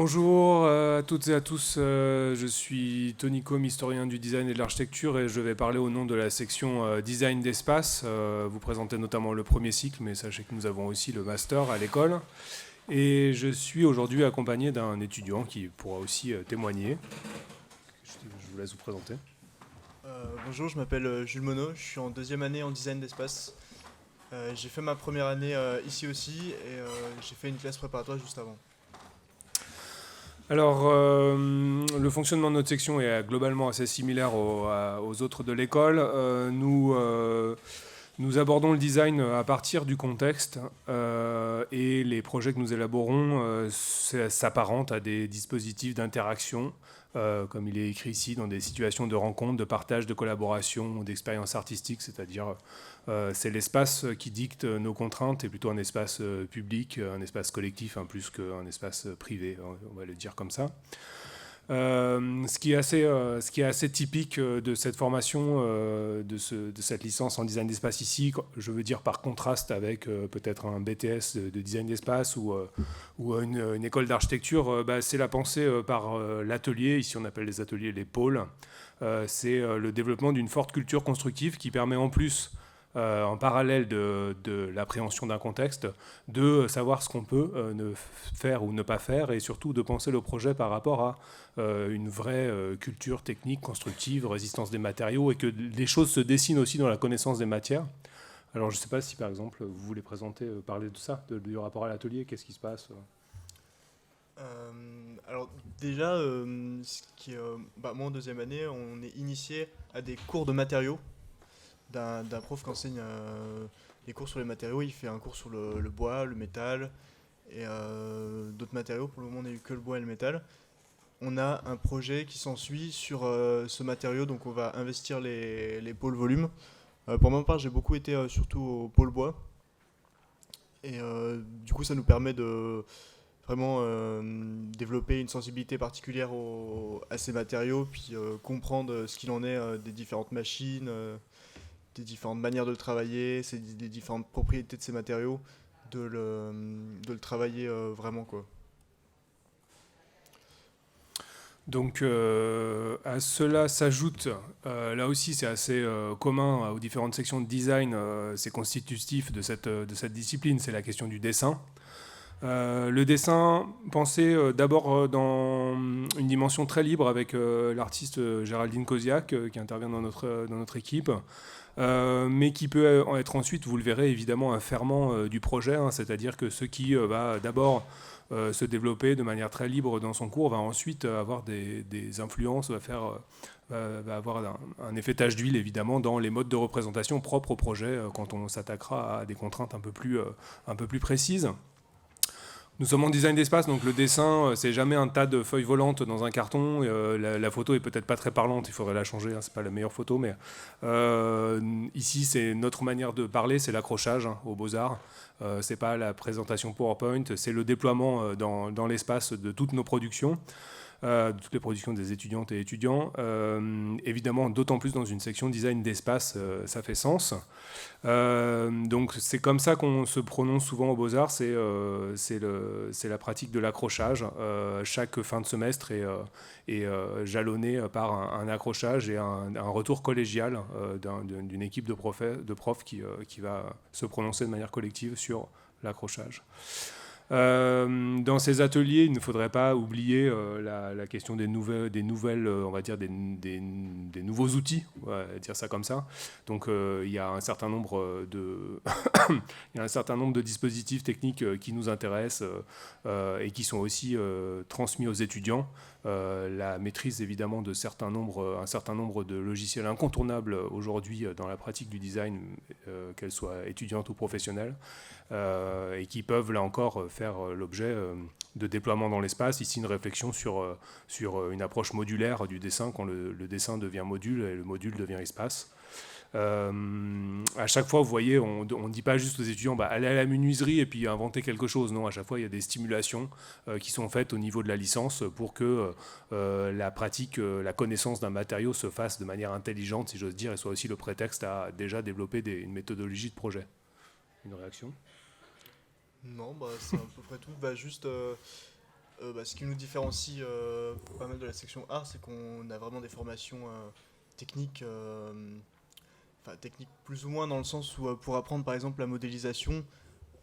Bonjour à toutes et à tous, je suis Tony Combe, historien du design et de l'architecture et je vais parler au nom de la section design d'espace, vous présenter notamment le premier cycle, mais sachez que nous avons aussi le master à l'école. Et je suis aujourd'hui accompagné d'un étudiant qui pourra aussi témoigner. Je vous laisse vous présenter. Bonjour, je m'appelle Jules Monod, je suis en deuxième année en design d'espace. J'ai fait ma première année ici aussi et j'ai fait une classe préparatoire juste avant. Alors, le fonctionnement de notre section est globalement assez similaire aux autres de l'école. Nous abordons le design à partir du contexte et les projets que nous élaborons s'apparentent à des dispositifs d'interaction, comme il est écrit ici, dans des situations de rencontre, de partage, de collaboration, d'expérience artistique, c'est-à-dire c'est l'espace qui dicte nos contraintes et plutôt un espace public, un espace collectif, hein, plus qu'un espace privé, on va le dire comme ça. Ce qui est assez typique de cette formation, de cette licence en design d'espace ici, je veux dire par contraste avec peut-être un BTS de design d'espace ou une école d'architecture, c'est la pensée par l'atelier, ici on appelle les ateliers les pôles. C'est le développement d'une forte culture constructive qui permet en plus en parallèle de l'appréhension d'un contexte, de savoir ce qu'on peut ne faire ou ne pas faire, et surtout de penser le projet par rapport à une vraie culture technique, constructive, résistance des matériaux, et que les choses se dessinent aussi dans la connaissance des matières. Alors je ne sais pas si par exemple vous voulez présenter, parler de ça, du rapport à l'atelier, qu'est-ce qui se passe Alors déjà, moi en deuxième année, on est initié à des cours de matériaux d'un prof qui enseigne des cours sur les matériaux. Il fait un cours sur le bois, le métal et d'autres matériaux. Pour le moment, on n'a eu que le bois et le métal. On a un projet qui s'ensuit sur ce matériau, donc on va investir les pôles volume. Pour ma part, j'ai beaucoup été surtout au pôle bois. Et du coup, ça nous permet de vraiment développer une sensibilité particulière à ces matériaux, puis comprendre ce qu'il en est des différentes machines, des différentes manières de le travailler, des différentes propriétés de ces matériaux, de le travailler vraiment, quoi. Donc à cela s'ajoute, là aussi c'est assez commun aux différentes sections de design, c'est constitutif de cette discipline, c'est la question du dessin. Le dessin, pensé d'abord dans une dimension très libre avec l'artiste Géraldine Koziak qui intervient dans notre équipe, mais qui peut être ensuite, vous le verrez évidemment, un ferment du projet, hein, c'est-à-dire que ce qui va d'abord se développer de manière très libre dans son cours va ensuite avoir des influences, va avoir un effet tache d'huile évidemment dans les modes de représentation propres au projet quand on s'attaquera à des contraintes un peu plus précises. Nous sommes en design d'espace, donc le dessin, c'est jamais un tas de feuilles volantes dans un carton. La photo est peut-être pas très parlante, il faudrait la changer, hein, c'est pas la meilleure photo, mais ici, c'est notre manière de parler, c'est l'accrochage hein, aux Beaux-Arts. C'est pas la présentation PowerPoint, c'est le déploiement dans l'espace de toutes nos productions. De toutes les productions des étudiantes et étudiants. Évidemment, d'autant plus dans une section design d'espace, ça fait sens. Donc c'est comme ça qu'on se prononce souvent aux Beaux-Arts, c'est la pratique de l'accrochage. Chaque fin de semestre est jalonnée par un accrochage et un retour collégial d'une équipe de profs qui va se prononcer de manière collective sur l'accrochage. Dans ces ateliers, il ne faudrait pas oublier la question des nouvelles on va dire des nouveaux outils, on va dire ça comme ça. Donc il y a un certain nombre il y a un certain nombre de dispositifs techniques qui nous intéressent et qui sont aussi transmis aux étudiants. La maîtrise évidemment de un certain nombre de logiciels incontournables aujourd'hui dans la pratique du design, qu'elles soient étudiantes ou professionnelles. Et qui peuvent là encore faire l'objet de déploiement dans l'espace. Ici, une réflexion sur une approche modulaire du dessin quand le dessin devient module et le module devient espace. À chaque fois, vous voyez, on ne dit pas juste aux étudiants allez à la menuiserie et puis inventer quelque chose. Non, à chaque fois, il y a des stimulations qui sont faites au niveau de la licence pour que la pratique, la connaissance d'un matériau se fasse de manière intelligente, si j'ose dire, et soit aussi le prétexte à déjà développer une méthodologie de projet. Une réaction ? Non, c'est à peu près tout. Ce qui nous différencie pas mal de la section art, c'est qu'on a vraiment des formations techniques, enfin techniques plus ou moins dans le sens où pour apprendre par exemple la modélisation,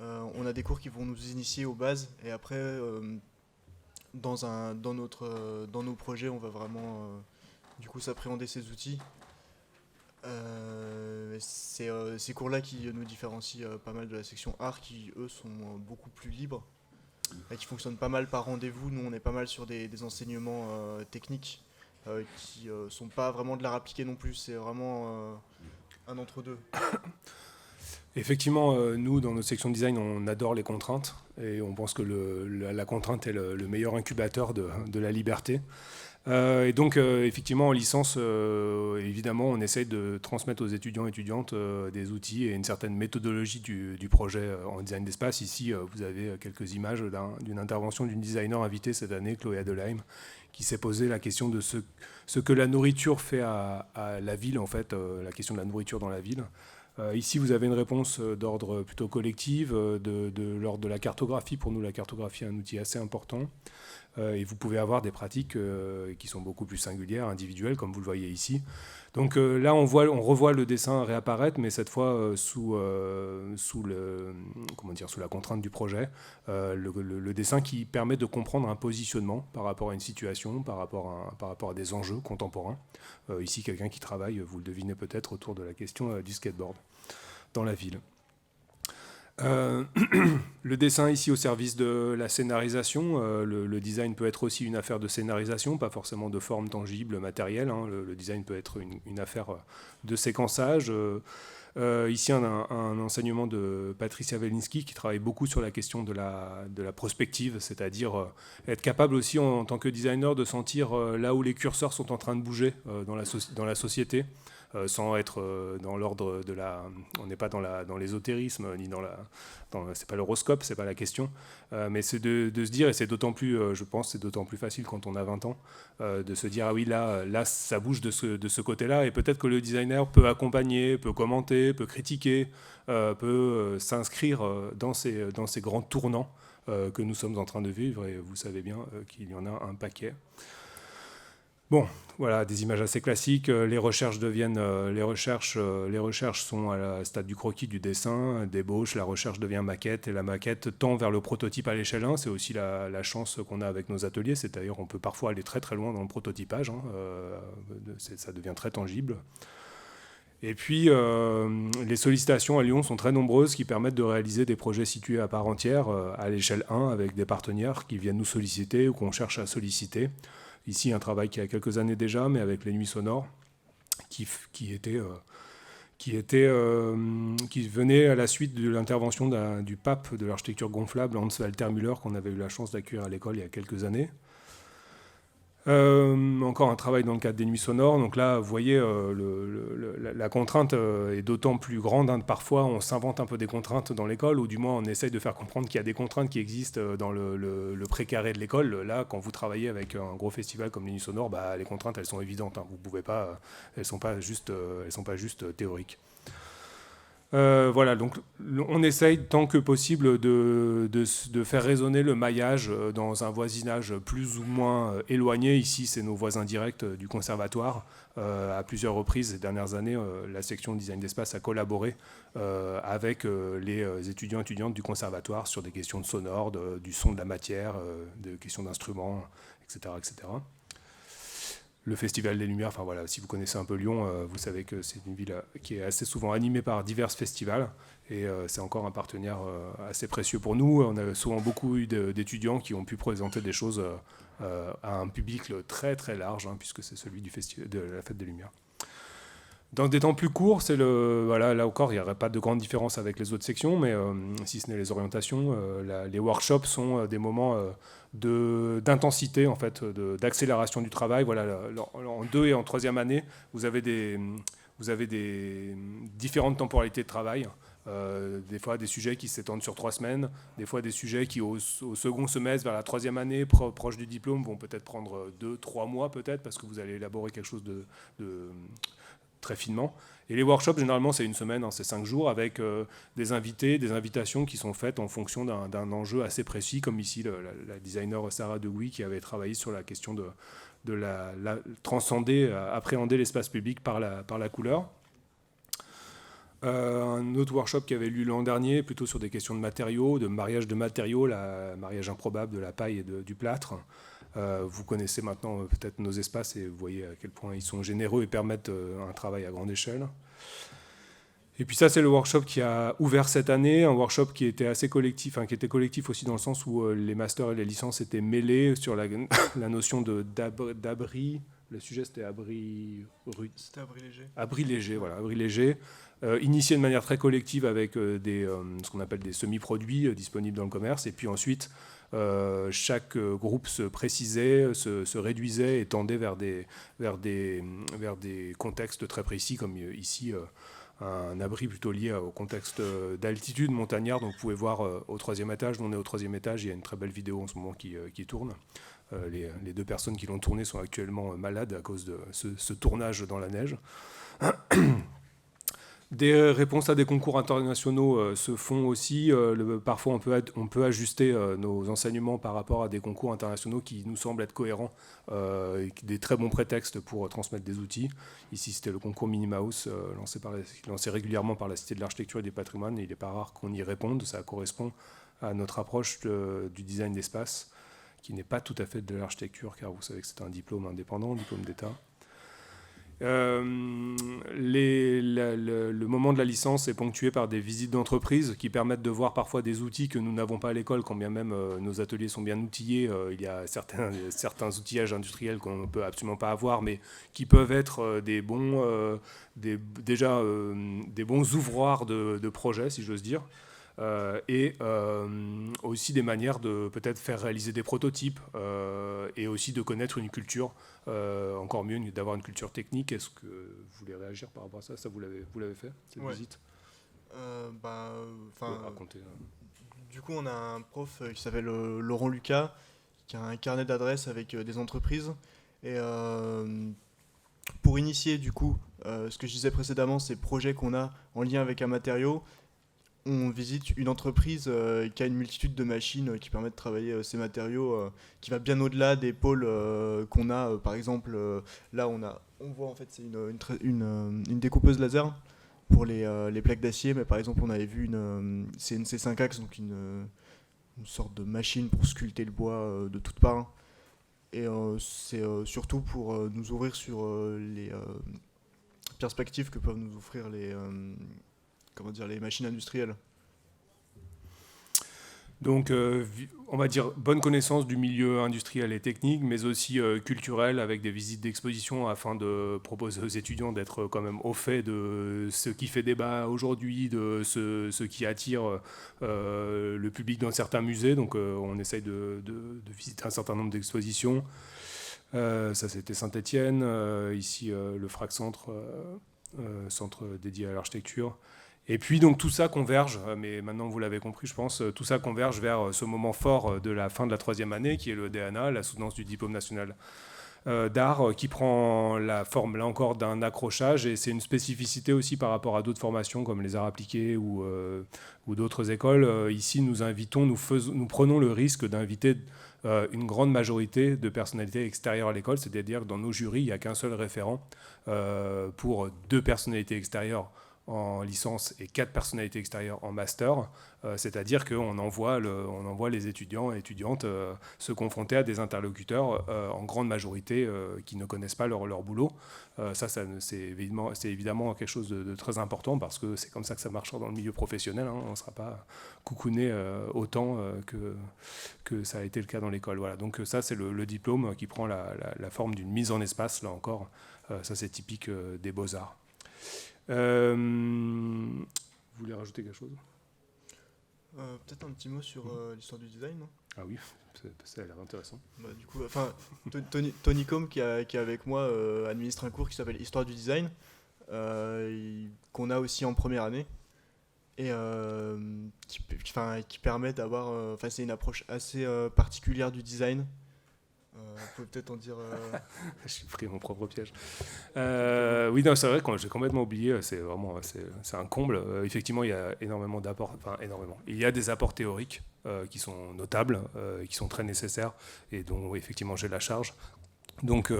on a des cours qui vont nous initier aux bases et après dans nos projets on va vraiment du coup s'appréhender ces outils. C'est ces cours-là qui nous différencient pas mal de la section art qui eux sont beaucoup plus libres et qui fonctionnent pas mal par rendez-vous. Nous on est pas mal sur des enseignements techniques qui sont pas vraiment de l'art appliqué non plus, c'est vraiment un entre-deux. Effectivement, nous, dans notre section de design, on adore les contraintes et on pense que la contrainte est le meilleur incubateur de la liberté. Et donc, effectivement, en licence, évidemment, on essaye de transmettre aux étudiants et étudiantes des outils et une certaine méthodologie du projet en design d'espace. Ici, vous avez quelques images d'une intervention d'une designer invitée cette année, Chloé Adelheim, qui s'est posé la question de ce que la nourriture fait à la ville, en fait, la question de la nourriture dans la ville. Ici, vous avez une réponse d'ordre plutôt collective, de l'ordre de la cartographie. Pour nous, la cartographie est un outil assez important. Et vous pouvez avoir des pratiques qui sont beaucoup plus singulières, individuelles, comme vous le voyez ici. Donc là, on revoit le dessin réapparaître, mais cette fois sous la contrainte du projet. Le dessin qui permet de comprendre un positionnement par rapport à une situation, par rapport à des enjeux contemporains. Ici, quelqu'un qui travaille, vous le devinez peut-être, autour de la question du skateboard dans la ville. Le dessin ici au service de la scénarisation. Le design peut être aussi une affaire de scénarisation, pas forcément de forme tangible, matérielle. Le design peut être une affaire de séquençage. Ici, un enseignement de Patricia Welinski qui travaille beaucoup sur la question de la prospective, c'est-à-dire être capable aussi en tant que designer de sentir là où les curseurs sont en train de bouger dans la société. Sans être dans l'ordre de la... On n'est pas dans l'ésotérisme, ni c'est pas l'horoscope, c'est pas la question. Mais c'est de se dire, et c'est d'autant plus, je pense, c'est d'autant plus facile quand on a 20 ans, de se dire, ah oui, là ça bouge de ce côté-là, et peut-être que le designer peut accompagner, peut commenter, peut critiquer, peut s'inscrire dans ces grands tournants que nous sommes en train de vivre, et vous savez bien qu'il y en a un paquet. Bon, voilà, des images assez classiques. Les recherches sont à la stade du croquis, du dessin, d'ébauche. La recherche devient maquette et la maquette tend vers le prototype à l'échelle 1. C'est aussi la chance qu'on a avec nos ateliers. C'est-à-dire on peut parfois aller très très loin dans le prototypage. Ça devient très tangible. Et puis, les sollicitations à Lyon sont très nombreuses qui permettent de réaliser des projets situés à part entière, à l'échelle 1, avec des partenaires qui viennent nous solliciter ou qu'on cherche à solliciter. Ici, un travail qui a quelques années déjà, mais avec les Nuits Sonores, qui venait à la suite de l'intervention du pape de l'architecture gonflable, Hans Walter Müller, qu'on avait eu la chance d'accueillir à l'école il y a quelques années. Encore un travail dans le cadre des Nuits Sonores. Donc là, vous voyez, la contrainte est d'autant plus grande. Parfois, on s'invente un peu des contraintes dans l'école, ou du moins, on essaye de faire comprendre qu'il y a des contraintes qui existent dans le précaré de l'école. Là, quand vous travaillez avec un gros festival comme les Nuits Sonores, les contraintes, elles sont évidentes. Vous pouvez pas, elles sont pas juste théoriques. Voilà, donc on essaye tant que possible de faire résonner le maillage dans un voisinage plus ou moins éloigné. Ici, c'est nos voisins directs du conservatoire. À plusieurs reprises ces dernières années, la section design d'espace a collaboré avec les étudiants et étudiantes du conservatoire sur des questions de sonore, du son de la matière, des questions d'instruments, etc., etc. Le Festival des Lumières, enfin voilà, si vous connaissez un peu Lyon, vous savez que c'est une ville qui est assez souvent animée par divers festivals, et c'est encore un partenaire assez précieux pour nous. On a souvent beaucoup eu d'étudiants qui ont pu présenter des choses à un public très très large, puisque c'est celui de la Fête des Lumières. Dans des temps plus courts, là encore, il n'y aurait pas de grande différence avec les autres sections, mais si ce n'est les orientations, les workshops sont des moments d'intensité, en fait, d'accélération du travail. Voilà, en 2 et en 3e année, vous avez des différentes temporalités de travail. Des fois des sujets qui s'étendent sur 3 semaines, des fois des sujets qui au second semestre, vers la 3e année, proche du diplôme, vont peut-être prendre 2-3 mois peut-être, parce que vous allez élaborer quelque chose de très finement. Et les workshops, généralement, c'est une semaine, hein, c'est 5 jours, avec des invités, des invitations qui sont faites en fonction d'un enjeu assez précis, comme ici la designer Sarah Degui qui avait travaillé sur la question de transcender, appréhender l'espace public par la couleur. Un autre workshop qui avait lieu l'an dernier, plutôt sur des questions de matériaux, de mariage de matériaux, le mariage improbable de la paille et du plâtre. Vous connaissez maintenant peut-être nos espaces et vous voyez à quel point ils sont généreux et permettent un travail à grande échelle. Et puis ça, c'est le workshop qui a ouvert cette année, un workshop qui était assez collectif, qui était collectif aussi dans le sens où les masters et les licences étaient mêlés sur la notion d'abri. Le sujet, c'était abri... C'était abri léger. Abri léger, voilà, abri léger. Initié de manière très collective avec ce qu'on appelle des semi-produits disponibles dans le commerce. Et puis ensuite, chaque groupe se précisait, se réduisait et tendait vers des contextes très précis, comme ici, un abri plutôt lié au contexte d'altitude montagnard. Donc vous pouvez voir au 3e étage, nous on est au 3e étage, il y a une très belle vidéo en ce moment qui tourne. Les 2 personnes qui l'ont tournée sont actuellement malades à cause de ce tournage dans la neige. Des réponses à des concours internationaux se font aussi. Parfois, on peut ajuster nos enseignements par rapport à des concours internationaux qui nous semblent être cohérents, des très bons prétextes pour transmettre des outils. Ici, c'était le concours Minimaus, lancé régulièrement par la Cité de l'Architecture et des Patrimoines. Et il n'est pas rare qu'on y réponde. Ça correspond à notre approche du design d'espace, qui n'est pas tout à fait de l'architecture, car vous savez que c'est un diplôme indépendant, un diplôme d'État. Le moment de la licence est ponctué par des visites d'entreprise qui permettent de voir parfois des outils que nous n'avons pas à l'école, quand bien même nos ateliers sont bien outillés. Il y a certains outillages industriels qu'on ne peut absolument pas avoir, mais qui peuvent être des bons ouvroirs de projets, si j'ose dire. Et aussi des manières de peut-être faire réaliser des prototypes et aussi de connaître une culture, encore mieux d'avoir une culture technique. Est-ce que vous voulez réagir par rapport à ça? Ça, vous l'avez fait, cette visite? Raconter. Du coup, on a un prof qui s'appelle Laurent Lucas, qui a un carnet d'adresses avec des entreprises. Et pour initier, du coup, ce que je disais précédemment, ces projets qu'on a en lien avec un matériau, on visite une entreprise qui a une multitude de machines qui permettent de travailler ces matériaux, qui va bien au-delà des pôles qu'on a. Par exemple, là, on voit en fait, c'est une découpeuse laser pour les plaques d'acier. Mais par exemple, on avait vu c'est une C5 axe, donc une sorte de machine pour sculpter le bois de toutes parts. Et c'est surtout pour nous ouvrir sur les perspectives que peuvent nous offrir les machines industrielles. Donc, on va dire bonne connaissance du milieu industriel et technique, mais aussi culturel, avec des visites d'exposition afin de proposer aux étudiants d'être quand même au fait de ce qui fait débat aujourd'hui, de ce qui attire le public dans certains musées. Donc, on essaye de visiter un certain nombre d'expositions. Ça, c'était Saint-Étienne. Ici, le FRAC Centre, centre dédié à l'architecture. Et puis donc tout ça converge, mais maintenant vous l'avez compris je pense, tout ça converge vers ce moment fort de la fin de la 3e année qui est le DNA, la soutenance du diplôme national d'art, qui prend la forme là encore d'un accrochage, et c'est une spécificité aussi par rapport à d'autres formations comme les arts appliqués ou d'autres écoles. Ici nous prenons le risque d'inviter une grande majorité de personnalités extérieures à l'école, c'est-à-dire que dans nos jurys il n'y a qu'un seul référent pour 2 personnalités extérieures en licence et 4 personnalités extérieures en master, c'est-à-dire qu'on envoie les étudiants et étudiantes se confronter à des interlocuteurs en grande majorité qui ne connaissent pas leur boulot. C'est évidemment quelque chose de très important, parce que c'est comme ça que ça marchera dans le milieu professionnel, hein. On ne sera pas coucouné autant que ça a été le cas dans l'école. Voilà. Donc ça, c'est le diplôme qui prend la forme d'une mise en espace, là encore. Ça, c'est typique des beaux-arts. Vous voulez rajouter quelque chose? Peut-être un petit mot sur l'histoire du design. Ah oui, ça a l'air intéressant. Du coup, Tony Combe, qui est avec moi, administre un cours qui s'appelle Histoire du design, qu'on a aussi en première année, et qui permet d'avoir... c'est une approche assez particulière du design, Vous pouvez peut-être en dire. Je suis pris mon propre piège. Oui, non, c'est vrai que j'ai complètement oublié. C'est vraiment, c'est un comble. Effectivement, il y a énormément d'apports. Enfin, énormément. Il y a des apports théoriques qui sont notables, qui sont très nécessaires et dont effectivement j'ai la charge. Donc,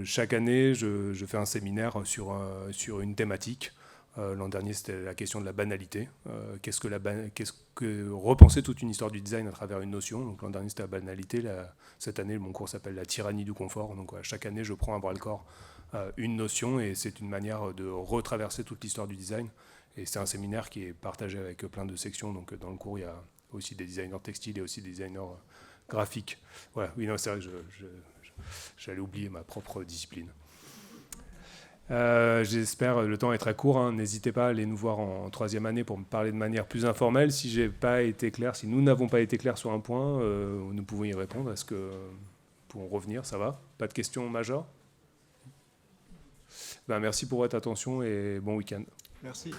chaque année, je fais un séminaire sur une thématique. L'an dernier, c'était la question de la banalité. Qu'est-ce que repenser toute une histoire du design à travers une notion. Donc l'an dernier, c'était la banalité. Cette année, mon cours s'appelle la tyrannie du confort. Donc chaque année, je prends à bras le corps une notion et c'est une manière de retraverser toute l'histoire du design. Et c'est un séminaire qui est partagé avec plein de sections. Donc dans le cours, il y a aussi des designers textiles et aussi des designers graphiques. Voilà. Oui, non, c'est vrai que j'allais oublier ma propre discipline. J'espère, le temps est très court, hein. N'hésitez pas à aller nous voir en troisième année pour me parler de manière plus informelle. Si j'ai pas été clair, si nous n'avons pas été clairs sur un point, nous pouvons y répondre. Est-ce que nous pouvons revenir? Ça va? Pas de questions majeures? Ben, merci pour votre attention et bon week-end. Merci.